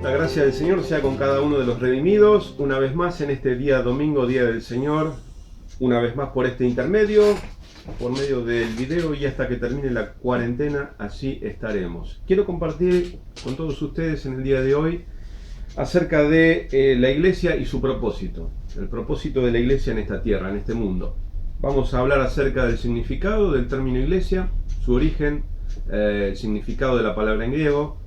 La gracia del Señor sea con cada uno de los redimidos, una vez más en este día domingo, día del Señor, una vez más por este intermedio, por medio del video y hasta que termine la cuarentena, así estaremos. Quiero compartir con todos ustedes en el día de hoy acerca de la iglesia y su propósito, el propósito de la iglesia en esta tierra, en este mundo. Vamos a hablar acerca del significado del término iglesia, su origen, el significado de la palabra en griego,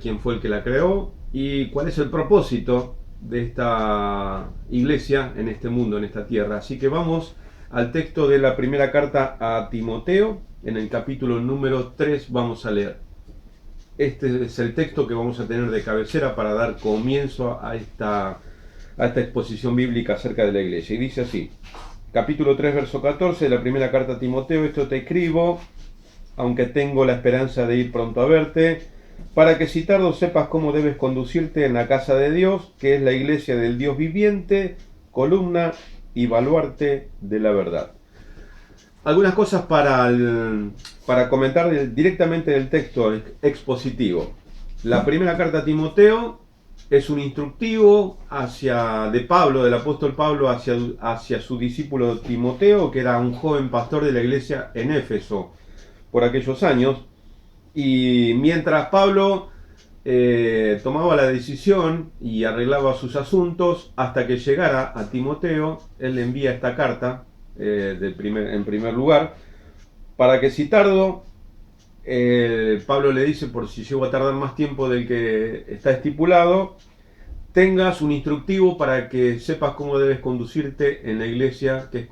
quién fue el que la creó y cuál es el propósito de esta iglesia en este mundo, en esta tierra. Así que vamos al texto de la primera carta a Timoteo, en el capítulo número 3 vamos a leer. Este es el texto que vamos a tener de cabecera para dar comienzo a esta exposición bíblica acerca de la iglesia. Y dice así, capítulo 3, verso 14 de la primera carta a Timoteo: esto te escribo, aunque tengo la esperanza de ir pronto a verte, para que si tardo sepas cómo debes conducirte en la casa de Dios, que es la iglesia del Dios viviente, columna y baluarte de la verdad. Algunas cosas para comentar directamente del texto expositivo. La primera carta a Timoteo es un instructivo de Pablo, del apóstol Pablo, hacia su discípulo Timoteo, que era un joven pastor de la iglesia en Éfeso por aquellos años. Y mientras Pablo tomaba la decisión y arreglaba sus asuntos, hasta que llegara a Timoteo, él le envía esta carta en primer lugar, para que si tardo, Pablo le dice, por si llego a tardar más tiempo del que está estipulado, tengas un instructivo para que sepas cómo debes conducirte en la iglesia, que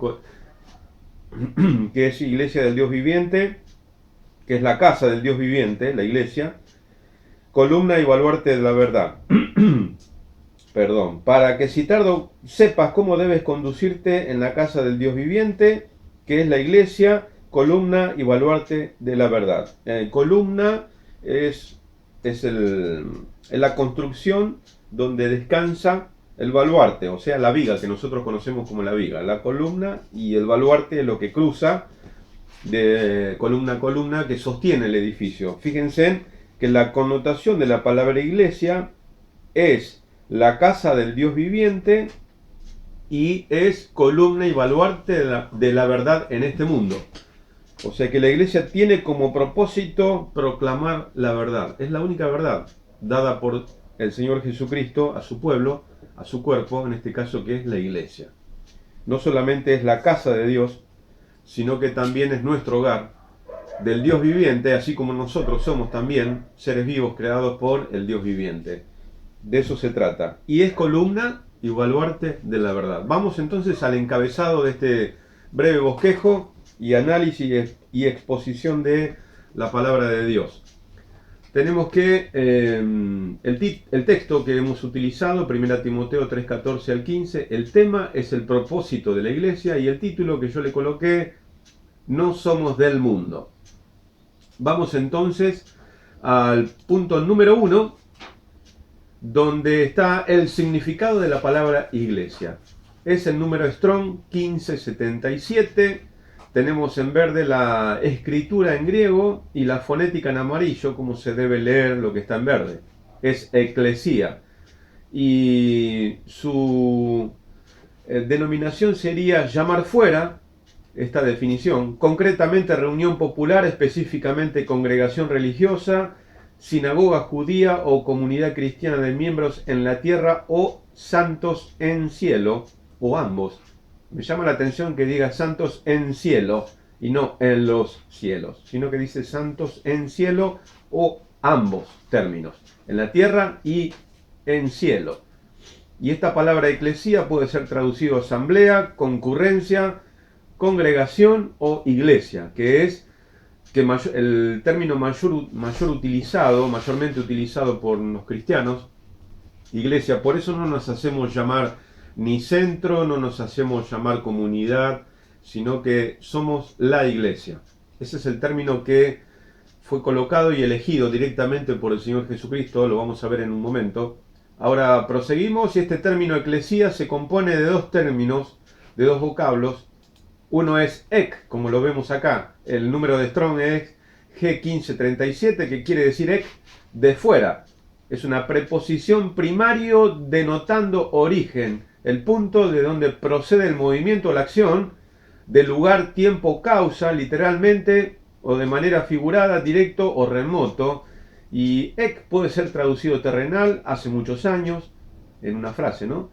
es iglesia del Dios viviente, que es la casa del Dios viviente, la iglesia, columna y baluarte de la verdad. Perdón, para que si tardo sepas cómo debes conducirte en la casa del Dios viviente, que es la iglesia, columna y baluarte de la verdad. Columna es la construcción donde descansa el baluarte, o sea, la viga que nosotros conocemos como la viga. La columna y el baluarte es lo que cruza de columna a columna que sostiene el edificio. Fíjense que la connotación de la palabra iglesia es la casa del Dios viviente y es columna y baluarte de la verdad en este mundo. O sea que la iglesia tiene como propósito proclamar la verdad. Es la única verdad dada por el Señor Jesucristo a su pueblo, a su cuerpo, en este caso que es la iglesia. No solamente es la casa de Dios, sino que también es nuestro hogar del Dios viviente, así como nosotros somos también seres vivos creados por el Dios viviente. De eso se trata. Y es columna y baluarte de la verdad. Vamos entonces al encabezado de este breve bosquejo y análisis y exposición de la palabra de Dios. Tenemos que el texto que hemos utilizado, 1 Timoteo 3, 14 al 15, el tema es el propósito de la iglesia y el título que yo le coloqué, no somos del mundo. Vamos entonces al punto número 1, donde está el significado de la palabra iglesia. Es el número Strong 1577. Tenemos en verde la escritura en griego y la fonética en amarillo, como se debe leer lo que está en verde. Es eclesía. Y su denominación sería llamar fuera, esta definición, concretamente reunión popular, específicamente congregación religiosa, sinagoga judía o comunidad cristiana de miembros en la tierra o santos en cielo, o ambos. Me llama la atención que diga santos en cielo y no en los cielos, sino que dice santos en cielo o ambos términos, en la tierra y en cielo. Y esta palabra eclesía puede ser traducido asamblea, concurrencia, congregación o iglesia, que es el término mayormente utilizado por los cristianos, iglesia. Por eso no nos hacemos llamar ni centro, no nos hacemos llamar comunidad, sino que somos la iglesia. Ese es el término que fue colocado y elegido directamente por el Señor Jesucristo, lo vamos a ver en un momento. Ahora proseguimos y este término eclesía se compone de dos términos, de dos vocablos. Uno es ek, como lo vemos acá. El número de Strong es G1537, que quiere decir ek, de fuera. Es una preposición primario denotando origen, el punto de donde procede el movimiento o la acción, de lugar, tiempo, causa, literalmente o de manera figurada, directo o remoto. Y ek puede ser traducido terrenal hace muchos años, en una frase, ¿no?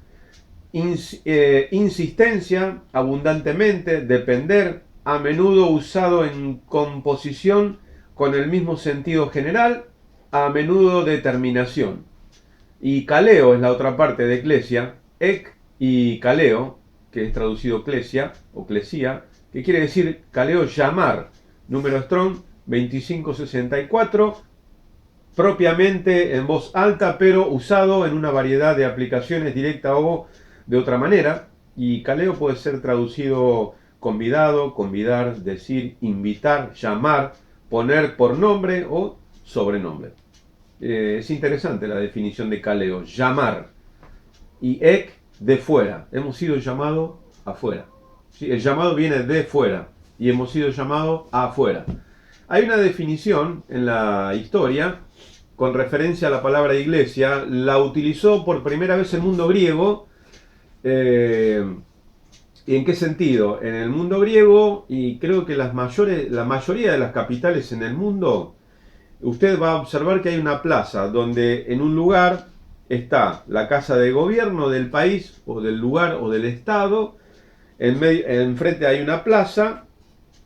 Insistencia, abundantemente, depender, a menudo usado en composición con el mismo sentido general, a menudo determinación. Y kaleo es la otra parte de eclesia, ek y kaleo, que es traducido clesia o clesía, que quiere decir kaleo llamar, número Strong 2564, propiamente en voz alta, pero usado en una variedad de aplicaciones directa o de otra manera. Y kaleo puede ser traducido convidado, convidar, decir, invitar, llamar, poner por nombre o sobrenombre. Es interesante la definición de kaleo, llamar. Y ek, de fuera. Hemos sido llamados afuera. ¿Sí? El llamado viene de fuera y hemos sido llamados afuera. Hay una definición en la historia con referencia a la palabra iglesia. La utilizó por primera vez el mundo griego. ¿Y en qué sentido? En el mundo griego, y creo que la mayoría de las capitales en el mundo, usted va a observar que hay una plaza donde en un lugar está la casa de gobierno del país o del lugar o del estado. Enfrente hay una plaza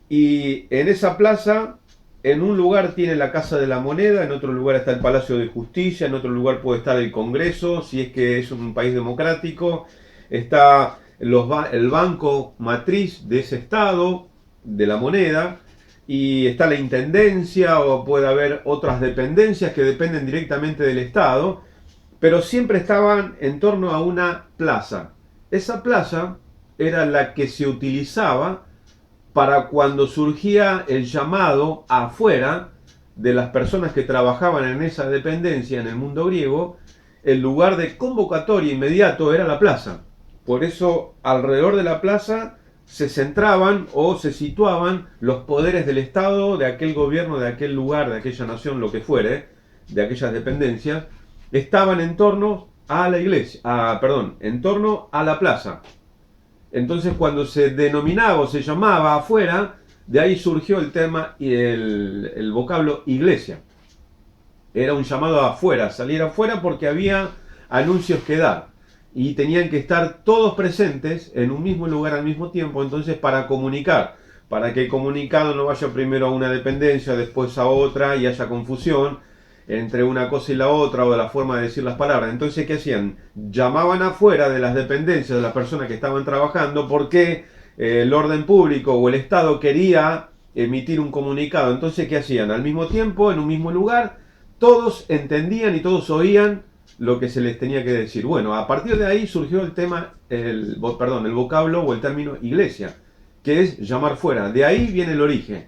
y en esa plaza, en un lugar tiene la Casa de la Moneda, en otro lugar está el Palacio de Justicia, en otro lugar puede estar el Congreso, si es que es un país democrático, está el banco matriz de ese estado, de la moneda, y está la intendencia o puede haber otras dependencias que dependen directamente del estado, pero siempre estaban en torno a una plaza. Esa plaza era la que se utilizaba para cuando surgía el llamado afuera de las personas que trabajaban en esa dependencia en el mundo griego. El lugar de convocatoria inmediato era la plaza. Por eso alrededor de la plaza se centraban o se situaban los poderes del Estado, de aquel gobierno, de aquel lugar, de aquella nación, lo que fuere, de aquellas dependencias, estaban en torno a la iglesia, en torno a la plaza. Entonces cuando se denominaba o se llamaba afuera, de ahí surgió el tema y el vocablo iglesia. Era un llamado afuera, salir afuera porque había anuncios que dar. Y tenían que estar todos presentes en un mismo lugar al mismo tiempo, entonces para comunicar, para que el comunicado no vaya primero a una dependencia, después a otra y haya confusión entre una cosa y la otra o de la forma de decir las palabras. Entonces, ¿qué hacían? Llamaban afuera de las dependencias de las personas que estaban trabajando porque el orden público o el Estado quería emitir un comunicado. Entonces, ¿qué hacían? Al mismo tiempo, en un mismo lugar, todos entendían y todos oían lo que se les tenía que decir. Bueno, a partir de ahí surgió el tema, el vocablo o el término iglesia, que es llamar fuera. De ahí viene el origen.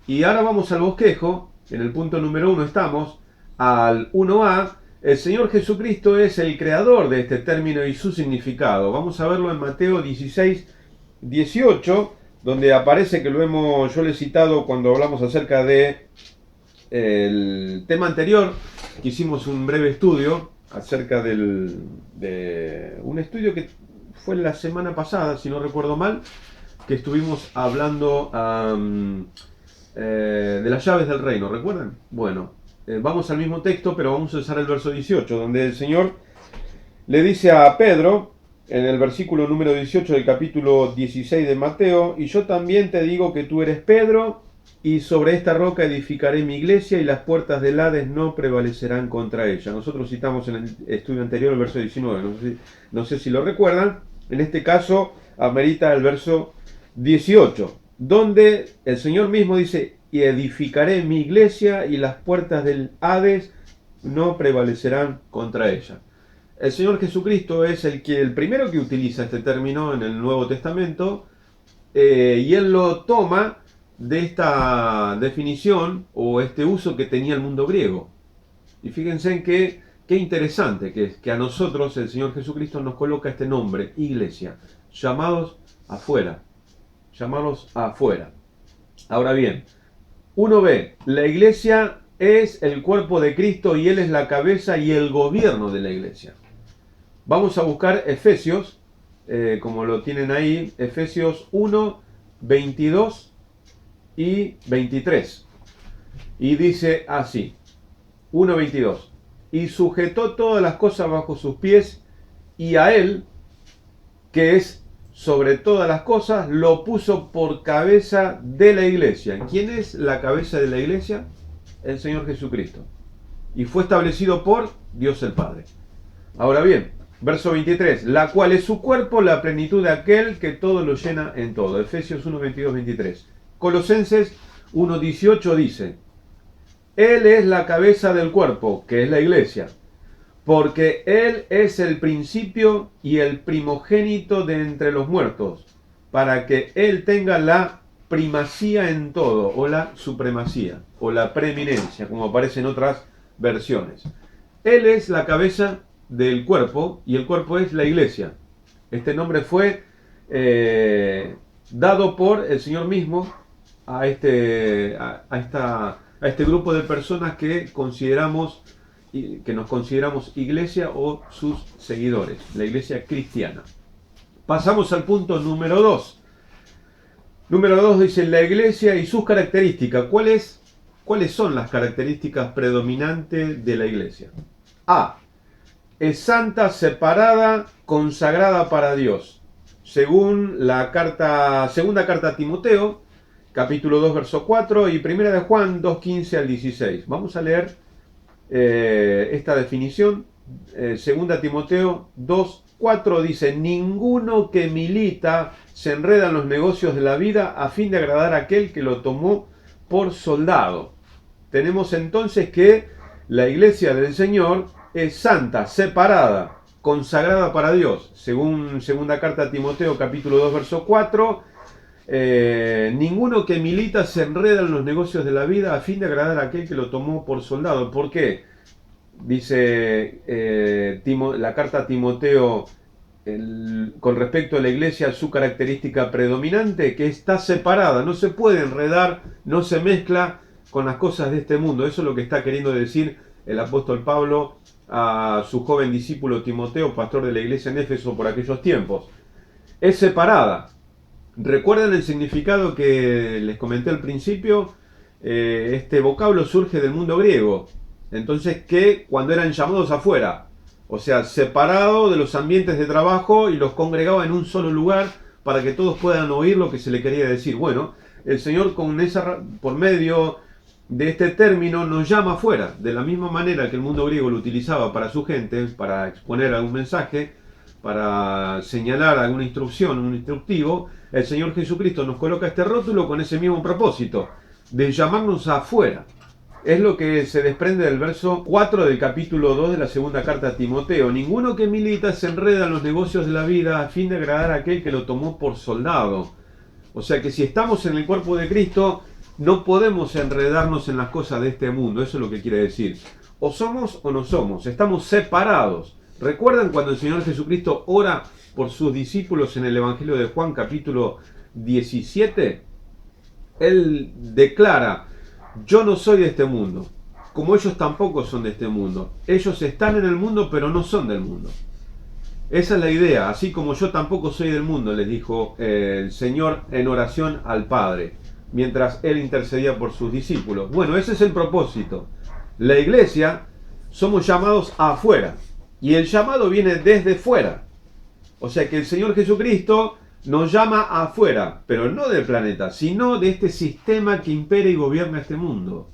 Y ahora vamos al bosquejo, en el punto número 1 estamos, al 1a, el Señor Jesucristo es el creador de este término y su significado. Vamos a verlo en Mateo 16, 18, donde aparece que yo lo he citado cuando hablamos acerca de el tema anterior, que hicimos un breve estudio acerca de un estudio que fue la semana pasada, si no recuerdo mal, que estuvimos hablando de las llaves del reino, ¿recuerdan? Bueno, vamos al mismo texto, pero vamos a usar el verso 18, donde el Señor le dice a Pedro, en el versículo número 18 del capítulo 16 de Mateo, y yo también te digo que tú eres Pedro, y sobre esta roca edificaré mi iglesia, y las puertas del Hades no prevalecerán contra ella. Nosotros citamos en el estudio anterior el verso 19, no sé si lo recuerdan. En este caso amerita el verso 18, donde el Señor mismo dice, y edificaré mi iglesia y las puertas del Hades no prevalecerán contra ella. El Señor Jesucristo es el primero que utiliza este término en el Nuevo Testamento, y Él lo toma de esta definición o este uso que tenía el mundo griego. Y fíjense en qué interesante que es que a nosotros el Señor Jesucristo nos coloca este nombre, iglesia, llamados afuera. Llamados afuera. Ahora bien, uno ve, la iglesia es el cuerpo de Cristo y Él es la cabeza y el gobierno de la iglesia. Vamos a buscar Efesios, como lo tienen ahí, Efesios 1, 22 y 23. Y dice así, 1:22. Y sujetó todas las cosas bajo sus pies, y a Él, que es sobre todas las cosas, lo puso por cabeza de la iglesia. ¿Quién es la cabeza de la iglesia? El Señor Jesucristo. Y fue establecido por Dios el Padre. Ahora bien, verso 23, la cual es su cuerpo, la plenitud de aquel que todo lo llena en todo. Efesios 1, 22, 23. Colosenses 1, 18 dice, Él es la cabeza del cuerpo, que es la iglesia, porque Él es el principio y el primogénito de entre los muertos, para que Él tenga la primacía en todo, o la supremacía, o la preeminencia, como aparece en otras versiones. Él es la cabeza del cuerpo y el cuerpo es la iglesia. Este nombre fue dado por el Señor mismo a este grupo de personas que nos consideramos iglesia o sus seguidores, la iglesia cristiana. Pasamos al punto número 2. Número 2 dice la iglesia y sus características. ¿Cuáles son las características predominantes de la iglesia? A. Es santa, separada, consagrada para Dios. Según la segunda carta a Timoteo, capítulo 2, verso 4, y primera de Juan 2, 15 al 16. Vamos a leer esta definición. Segunda Timoteo 2, 4 dice, ninguno que milita se enreda en los negocios de la vida a fin de agradar a aquel que lo tomó por soldado. Tenemos entonces que la iglesia del Señor es santa, separada, consagrada para Dios. Según segunda carta a Timoteo, capítulo 2, verso 4, ninguno que milita se enreda en los negocios de la vida a fin de agradar a aquel que lo tomó por soldado. ¿Por qué? Dice la carta a Timoteo con respecto a la iglesia, su característica predominante, que está separada, no se puede enredar, no se mezcla con las cosas de este mundo. Eso es lo que está queriendo decir el apóstol Pablo a su joven discípulo Timoteo, pastor de la iglesia en Éfeso por aquellos tiempos. Es separada. ¿Recuerdan el significado que les comenté al principio? Este vocablo surge del mundo griego. Entonces, que cuando eran llamados afuera, o sea, separado de los ambientes de trabajo y los congregaba en un solo lugar para que todos puedan oír lo que se le quería decir. Bueno, el Señor por medio de este término nos llama afuera, de la misma manera que el mundo griego lo utilizaba para su gente, para exponer algún mensaje, para señalar alguna instrucción, un instructivo. El Señor Jesucristo nos coloca este rótulo con ese mismo propósito, de llamarnos afuera. Es lo que se desprende del verso 4 del capítulo 2 de la segunda carta a Timoteo. Ninguno que milita se enreda en los negocios de la vida a fin de agradar a aquel que lo tomó por soldado. O sea que si estamos en el cuerpo de Cristo, no podemos enredarnos en las cosas de este mundo. Eso es lo que quiere decir. O somos o no somos. Estamos separados. ¿Recuerdan cuando el Señor Jesucristo ora por sus discípulos en el Evangelio de Juan capítulo 17? Él declara, yo no soy de este mundo, como ellos tampoco son de este mundo. Ellos están en el mundo, pero no son del mundo. Esa es la idea. Así como yo tampoco soy del mundo, les dijo el Señor en oración al Padre, mientras Él intercedía por sus discípulos. Bueno, ese es el propósito. La iglesia somos llamados afuera, y el llamado viene desde fuera. O sea que el Señor Jesucristo nos llama afuera, pero no del planeta, sino de este sistema que impera y gobierna este mundo.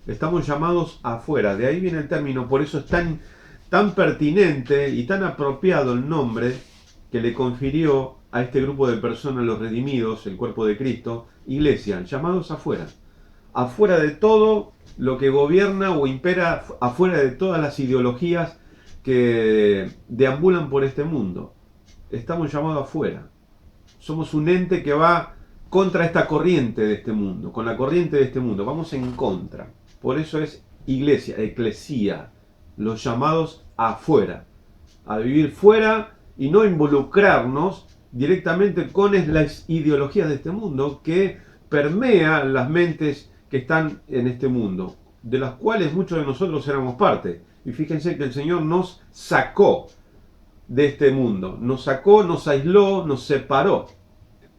Estamos llamados afuera, de ahí viene el término, por eso es tan pertinente y tan apropiado el nombre que le confirió a este grupo de personas, los redimidos, el cuerpo de Cristo, iglesia, llamados afuera. Afuera de todo lo que gobierna o impera, afuera de todas las ideologías que deambulan por este mundo. Estamos llamados afuera. Somos un ente que va contra esta corriente de este mundo, con la corriente de este mundo. Vamos en contra. Por eso es iglesia, eclesía, los llamados afuera, a vivir fuera y no involucrarnos directamente con las ideologías de este mundo que permean las mentes que están en este mundo. de las cuales muchos de nosotros éramos parte. Y fíjense que el Señor nos sacó de este mundo, nos sacó, nos aisló, nos separó.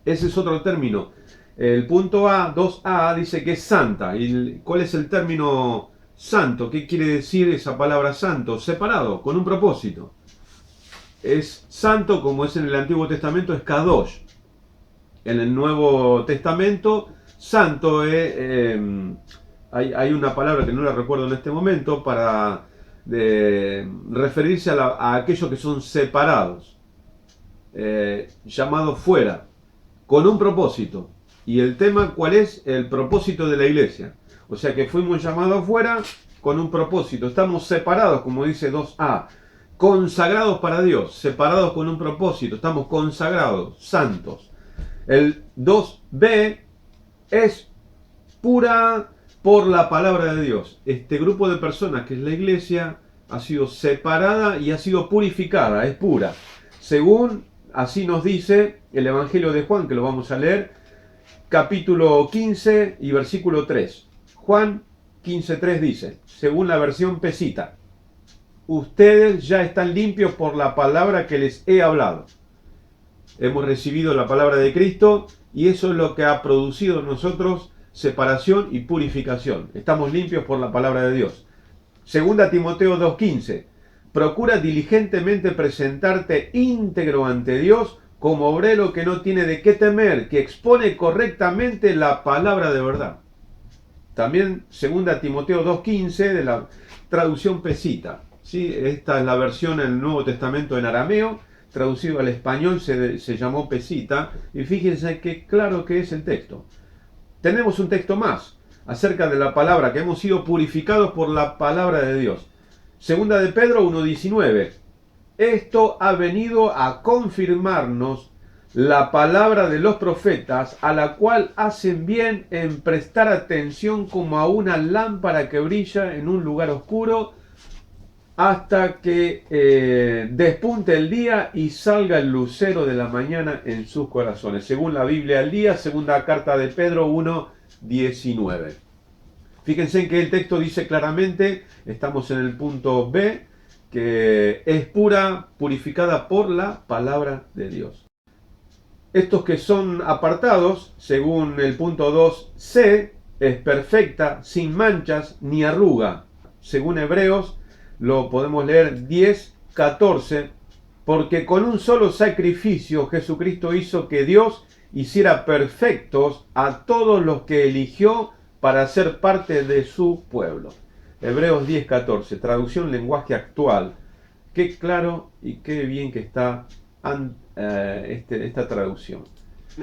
Ese es otro término. El punto A, 2A, dice que es santa. ¿Y cuál es el término santo? ¿Qué quiere decir esa palabra santo? Separado, con un propósito. Es santo, como es en el Antiguo Testamento, es Kadosh. En el Nuevo Testamento, santo hay una palabra que no la recuerdo en este momento para referirse a aquellos que son separados, llamados fuera, con un propósito. Y el tema, ¿cuál es? El propósito de la iglesia. O sea que fuimos llamados afuera con un propósito. Estamos separados, como dice 2A. Consagrados para Dios, separados con un propósito. Estamos consagrados, santos. El 2B es pura por la palabra de Dios. Este grupo de personas que es la iglesia ha sido separada y ha sido purificada, es pura. Según así nos dice el Evangelio de Juan, que lo vamos a leer, capítulo 15 y versículo 3. Juan 15:3 dice, según la versión Pesita, ustedes ya están limpios por la palabra que les he hablado. Hemos recibido la palabra de Cristo y eso es lo que ha producido en nosotros separación y purificación. Estamos limpios por la palabra de Dios. Segunda Timoteo 2:15. Procura diligentemente presentarte íntegro ante Dios como obrero que no tiene de qué temer, que expone correctamente la palabra de verdad. También segunda Timoteo 2:15 de la traducción Pesita. ¿Sí? Esta es la versión en el Nuevo Testamento en arameo. Traducido al español se llamó Pesita, y fíjense qué claro que es el texto. Tenemos un texto más acerca de la palabra, que hemos sido purificados por la palabra de Dios. Segunda de Pedro 1:19. Esto ha venido a confirmarnos la palabra de los profetas, a la cual hacen bien en prestar atención como a una lámpara que brilla en un lugar oscuro, hasta que despunte el día y salga el lucero de la mañana en sus corazones. Según la Biblia al día, segunda carta de Pedro 1:19. Fíjense en que el texto dice claramente, estamos en el punto B, que es pura, purificada por la palabra de Dios. Estos que son apartados, según el punto 2C, es perfecta, sin manchas ni arruga. Según Hebreos, lo podemos leer 10:14, porque con un solo sacrificio Jesucristo hizo que Dios hiciera perfectos a todos los que eligió para ser parte de su pueblo. Hebreos 10:14, traducción lenguaje actual. Qué claro y qué bien que está esta traducción.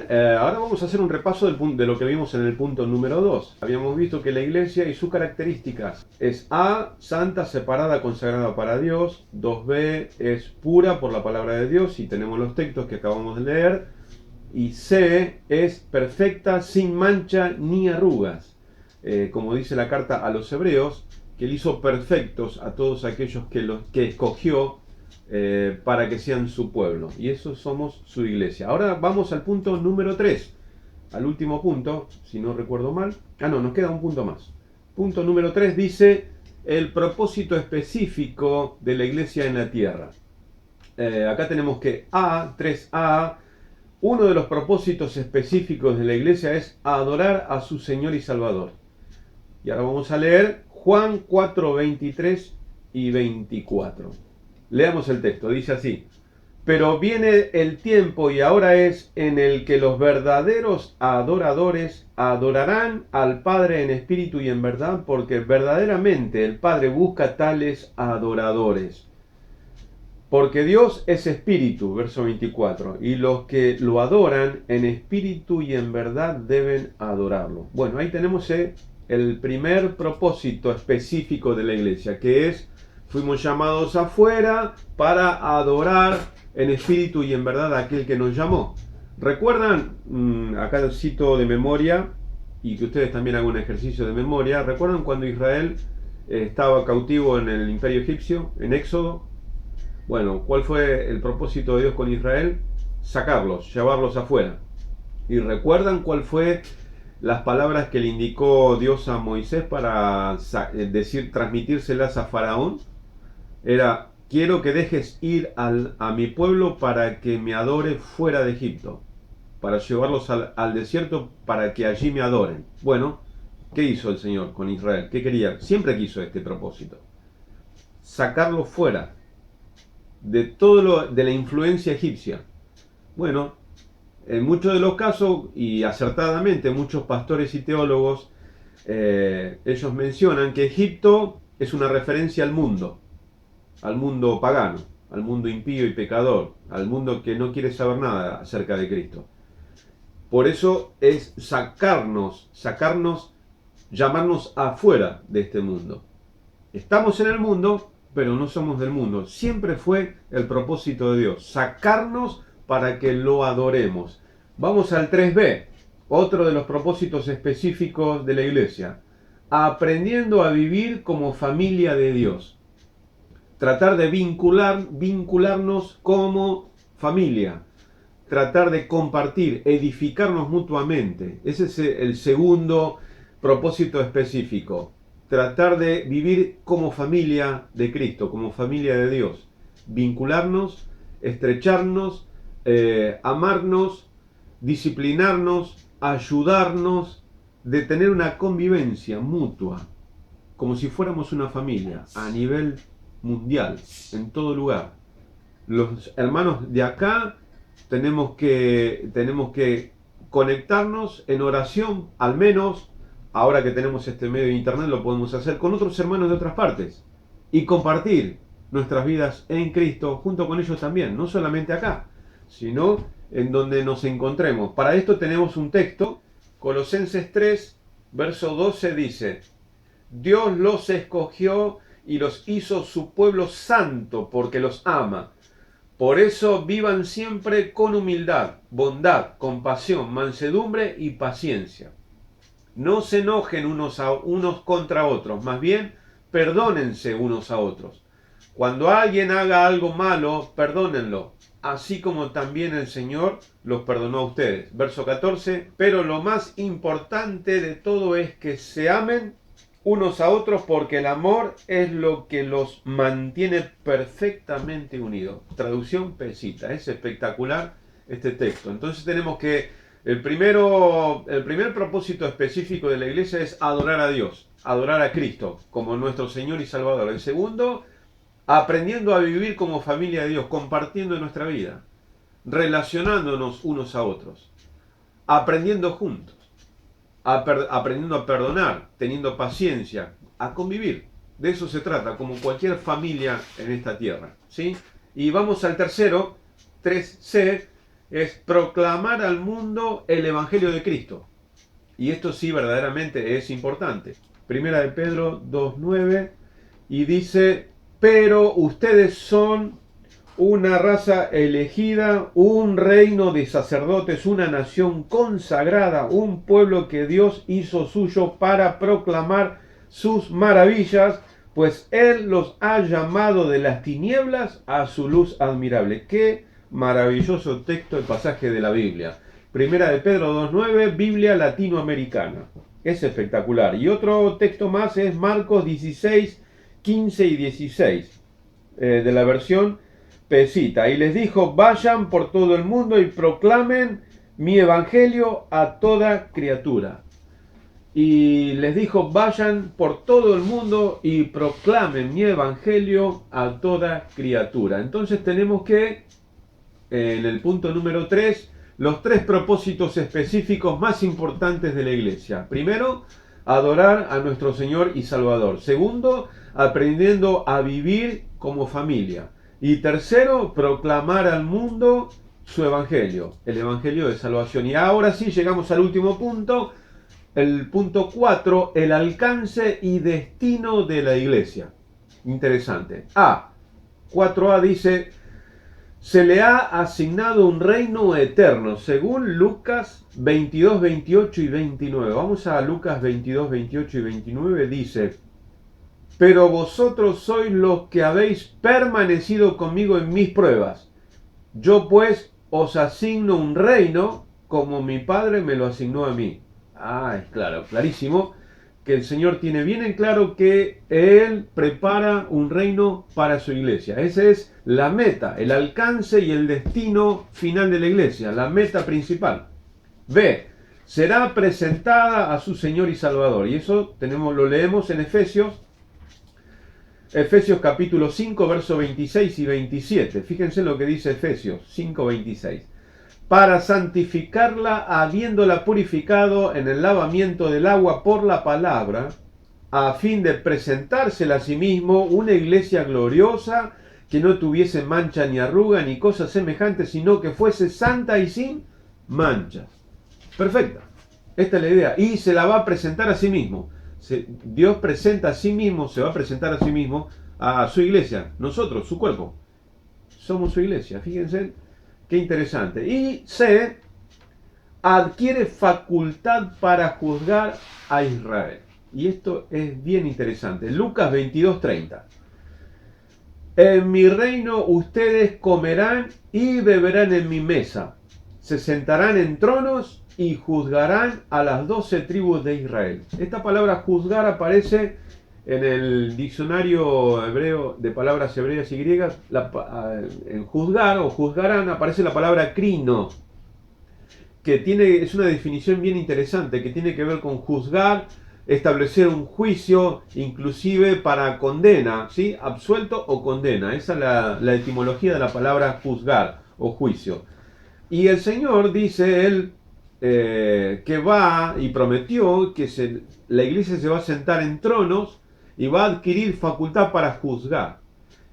Ahora vamos a hacer un repaso de lo que vimos en el punto número 2. Habíamos visto que la iglesia y sus características es A, santa, separada, consagrada para Dios. 2B es pura por la palabra de Dios, y tenemos los textos que acabamos de leer. Y C es perfecta, sin mancha ni arrugas. Como dice la carta a los Hebreos, que él hizo perfectos a todos aquellos que escogió para que sean su pueblo, y eso somos su iglesia. Ahora vamos al punto número 3, al último punto, si no recuerdo mal. No, nos queda un punto más. Punto número 3 dice el propósito específico de la iglesia en la tierra. Acá tenemos que 3A, uno de los propósitos específicos de la iglesia es adorar a su Señor y Salvador. Y ahora vamos a leer Juan 4:23 y 24. Leamos el texto, dice así: pero viene el tiempo, y ahora es, en el que los verdaderos adoradores adorarán al Padre en espíritu y en verdad, porque verdaderamente el Padre busca tales adoradores. Porque Dios es espíritu, verso 24, y los que lo adoran en espíritu y en verdad deben adorarlo. Bueno, ahí tenemos el primer propósito específico de la iglesia, que es: fuimos llamados afuera para adorar en espíritu y en verdad a aquel que nos llamó. ¿Recuerdan? Acá cito de memoria, y que ustedes también hagan un ejercicio de memoria. ¿Recuerdan cuando Israel estaba cautivo en el imperio egipcio, en Éxodo? Bueno, ¿cuál fue el propósito de Dios con Israel? Sacarlos, llevarlos afuera. ¿Y recuerdan cuál fue las palabras que le indicó Dios a Moisés para transmitírselas a Faraón, era: quiero que dejes ir a mi pueblo para que me adore fuera de Egipto, para llevarlos al desierto para que allí me adoren. Bueno, ¿qué hizo el Señor con Israel? ¿Qué quería? Siempre quiso este propósito: sacarlo fuera de de la influencia egipcia. Bueno, en muchos de los casos, y acertadamente, muchos pastores y teólogos, ellos mencionan que Egipto es una referencia al mundo pagano, al mundo impío y pecador, al mundo que no quiere saber nada acerca de Cristo. Por eso es sacarnos, llamarnos afuera de este mundo. Estamos en el mundo, pero no somos del mundo. Siempre fue el propósito de Dios, sacarnos para que lo adoremos. Vamos al 3b, otro de los propósitos específicos de la iglesia: aprendiendo a vivir como familia de Dios. Tratar de vincularnos como familia. Tratar de compartir, edificarnos mutuamente. Ese es el segundo propósito específico. Tratar de vivir como familia de Cristo, como familia de Dios. Vincularnos, estrecharnos, amarnos, disciplinarnos, ayudarnos, de tener una convivencia mutua, como si fuéramos una familia a nivel mundial, en todo lugar. Los hermanos de acá tenemos que conectarnos en oración, al menos ahora que tenemos este medio de internet lo podemos hacer con otros hermanos de otras partes y compartir nuestras vidas en Cristo junto con ellos también, no solamente acá, sino en donde nos encontremos. Para esto tenemos un texto, Colosenses 3, verso 12 dice: Dios los escogió y los hizo su pueblo santo porque los ama. Por eso vivan siempre con humildad, bondad, compasión, mansedumbre y paciencia. No se enojen unos contra otros, más bien perdónense unos a otros. Cuando alguien haga algo malo, perdónenlo, así como también el Señor los perdonó a ustedes. Verso 14, pero lo más importante de todo es que se amen unos a otros, porque el amor es lo que los mantiene perfectamente unidos. Traducción Pesita. Es espectacular este texto. Entonces tenemos que el primer propósito específico de la iglesia es adorar a Dios, adorar a Cristo como nuestro Señor y Salvador. El segundo, aprendiendo a vivir como familia de Dios, compartiendo nuestra vida, relacionándonos unos a otros, aprendiendo juntos. Aprendiendo a perdonar, teniendo paciencia, a convivir. De eso se trata, como cualquier familia en esta tierra, ¿sí? Y vamos al tercero, 3c, es proclamar al mundo el Evangelio de Cristo. Y esto sí verdaderamente es importante. Primera de Pedro 2.9, y dice: pero ustedes son una raza elegida, un reino de sacerdotes, una nación consagrada, un pueblo que Dios hizo suyo para proclamar sus maravillas, pues Él los ha llamado de las tinieblas a su luz admirable. Qué maravilloso texto, el pasaje de la Biblia. Primera de Pedro 2.9, Biblia latinoamericana. Es espectacular. Y otro texto más es Marcos 16, 15 y 16, de la versión Pesita. Y les dijo: vayan por todo el mundo y proclamen mi evangelio a toda criatura. Y les dijo: vayan por todo el mundo y proclamen mi evangelio a toda criatura. Entonces tenemos que, en el punto número 3, los 3 propósitos específicos más importantes de la iglesia. Primero, adorar a nuestro Señor y Salvador. Segundo, aprendiendo a vivir como familia. Y tercero, proclamar al mundo su evangelio, el evangelio de salvación. Y ahora sí llegamos al último punto, el punto 4, el alcance y destino de la iglesia. Interesante. 4a dice: se le ha asignado un reino eterno, según Lucas 22, 28 y 29. Vamos a Lucas 22, 28 y 29. Dice: pero vosotros sois los que habéis permanecido conmigo en mis pruebas. Yo pues os asigno un reino, como mi Padre me lo asignó a mí. Es claro, clarísimo que el Señor tiene bien en claro que Él prepara un reino para su iglesia. Esa es la meta, el alcance y el destino final de la iglesia, la meta principal. B. Será presentada a su Señor y Salvador. Y eso lo leemos en Efesios capítulo 5, versos 26 y 27. Fíjense lo que dice Efesios 5, 26. Para santificarla habiéndola purificado en el lavamiento del agua por la palabra, a fin de presentársela a sí mismo una iglesia gloriosa, que no tuviese mancha ni arruga ni cosas semejantes, sino que fuese santa y sin mancha. Perfecta. Esta es la idea. Y se la va a presentar a sí mismo. Dios presenta a sí mismo, se va a presentar a sí mismo a su iglesia. Nosotros, su cuerpo. Somos su iglesia. Fíjense. Qué interesante. Y C, adquiere facultad para juzgar a Israel. Y esto es bien interesante. Lucas 22:30. En mi reino ustedes comerán y beberán en mi mesa. Se sentarán en tronos y juzgarán a las 12 tribus de Israel. Esta palabra juzgar aparece en el diccionario hebreo de palabras hebreas y griegas. En juzgar o juzgarán aparece la palabra crino, que es una definición bien interesante, que tiene que ver con juzgar, establecer un juicio, inclusive para condena, ¿sí? Absuelto o condena. Esa es la etimología de la palabra juzgar o juicio. Y el Señor dice, Él que va y prometió que la iglesia se va a sentar en tronos y va a adquirir facultad para juzgar.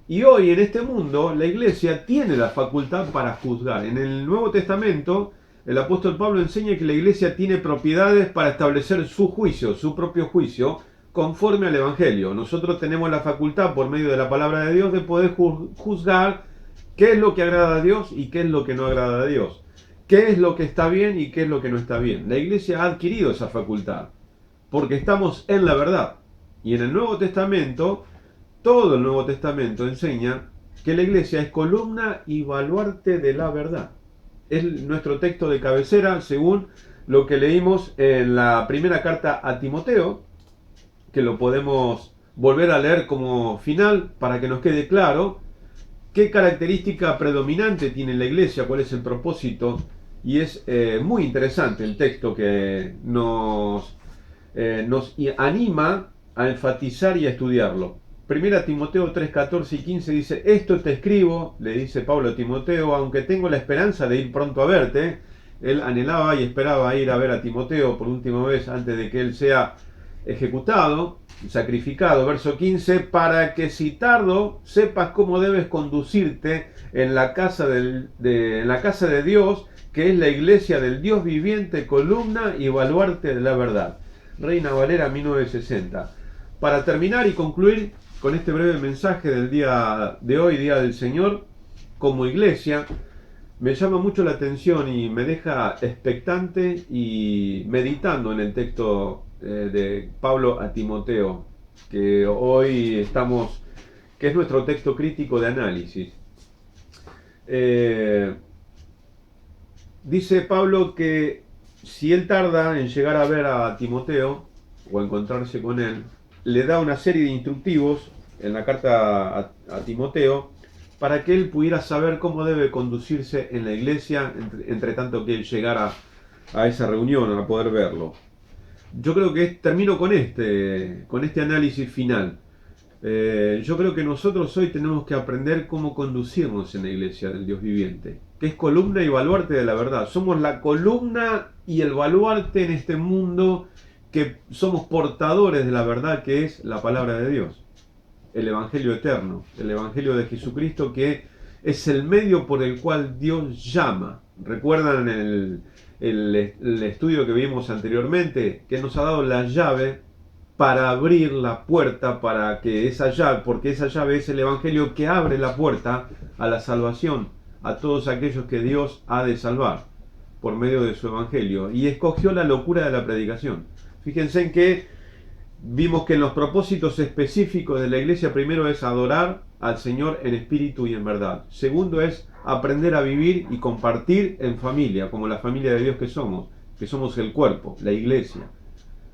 Y hoy en este mundo la iglesia tiene la facultad para juzgar. En el Nuevo Testamento el apóstol Pablo enseña que la iglesia tiene propiedades para establecer su juicio, su propio juicio, conforme al Evangelio. Nosotros tenemos la facultad por medio de la palabra de Dios de poder juzgar qué es lo que agrada a Dios y qué es lo que no agrada a Dios. Qué es lo que está bien y qué es lo que no está bien. La iglesia ha adquirido esa facultad porque estamos en la verdad. Y en el Nuevo Testamento, todo el Nuevo Testamento enseña que la iglesia es columna y baluarte de la verdad. Es nuestro texto de cabecera según lo que leímos en la primera carta a Timoteo, que lo podemos volver a leer como final para que nos quede claro qué característica predominante tiene la iglesia, cuál es el propósito. Y es muy interesante el texto que nos anima a enfatizar y a estudiarlo. Primera Timoteo 3, 14 y 15 dice: esto te escribo, le dice Pablo a Timoteo, aunque tengo la esperanza de ir pronto a verte. Él anhelaba y esperaba ir a ver a Timoteo por última vez antes de que él sea ejecutado, sacrificado. Verso 15: para que si tardo sepas cómo debes conducirte en la casa de Dios, que es la iglesia del Dios viviente, columna y baluarte de la verdad. Reina Valera 1960. Para terminar y concluir con este breve mensaje del día de hoy, Día del Señor, como iglesia, me llama mucho la atención y me deja expectante y meditando en el texto de Pablo a Timoteo, que hoy que es nuestro texto crítico de análisis. Dice Pablo que si él tarda en llegar a ver a Timoteo o a encontrarse con él, le da una serie de instructivos en la carta a Timoteo para que él pudiera saber cómo debe conducirse en la iglesia entre tanto que él llegara a esa reunión, a poder verlo. Yo creo que termino con este análisis final. Yo creo que nosotros hoy tenemos que aprender cómo conducirnos en la iglesia del Dios viviente, que es columna y baluarte de la verdad. Somos la columna y el baluarte en este mundo, que somos portadores de la verdad, que es la palabra de Dios, el Evangelio eterno, el Evangelio de Jesucristo, que es el medio por el cual Dios llama. ¿Recuerdan el estudio que vimos anteriormente? Que nos ha dado la llave para abrir la puerta, para que porque esa llave es el Evangelio que abre la puerta a la salvación, a todos aquellos que Dios ha de salvar por medio de su Evangelio. Y escogió la locura de la predicación. Fíjense en que vimos que en los propósitos específicos de la iglesia, primero es adorar al Señor en espíritu y en verdad. Segundo es aprender a vivir y compartir en familia, como la familia de Dios que somos. que somos el cuerpo, la iglesia.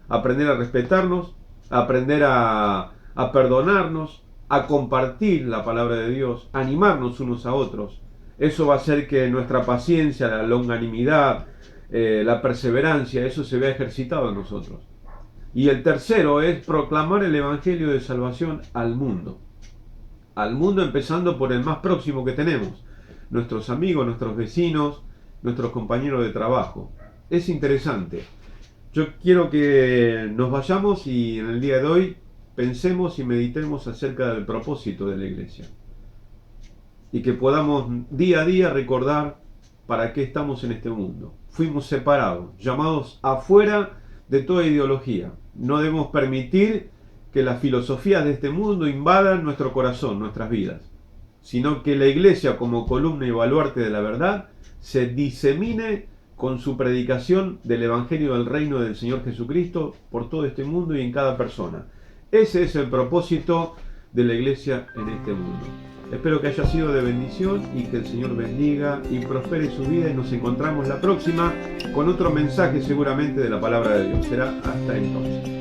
Aprender a respetarnos, aprender a perdonarnos, a compartir la palabra de Dios, animarnos unos a otros. Eso va a hacer que nuestra paciencia, la longanimidad, la perseverancia, eso se vea ejercitado en nosotros. Y el tercero es proclamar el Evangelio de salvación al mundo. Al mundo empezando por el más próximo que tenemos, nuestros amigos, nuestros vecinos, nuestros compañeros de trabajo. Es interesante. Yo quiero que nos vayamos y en el día de hoy pensemos y meditemos acerca del propósito de la iglesia. Y que podamos día a día recordar para qué estamos en este mundo. Fuimos separados, llamados afuera de toda ideología. No debemos permitir que las filosofías de este mundo invadan nuestro corazón, nuestras vidas, sino que la iglesia, como columna y baluarte de la verdad, se disemine con su predicación del Evangelio del Reino del Señor Jesucristo por todo este mundo y en cada persona. Ese es el propósito de la iglesia en este mundo. Espero que haya sido de bendición y que el Señor bendiga y prospere su vida, y nos encontramos la próxima con otro mensaje seguramente de la palabra de Dios. Será hasta entonces.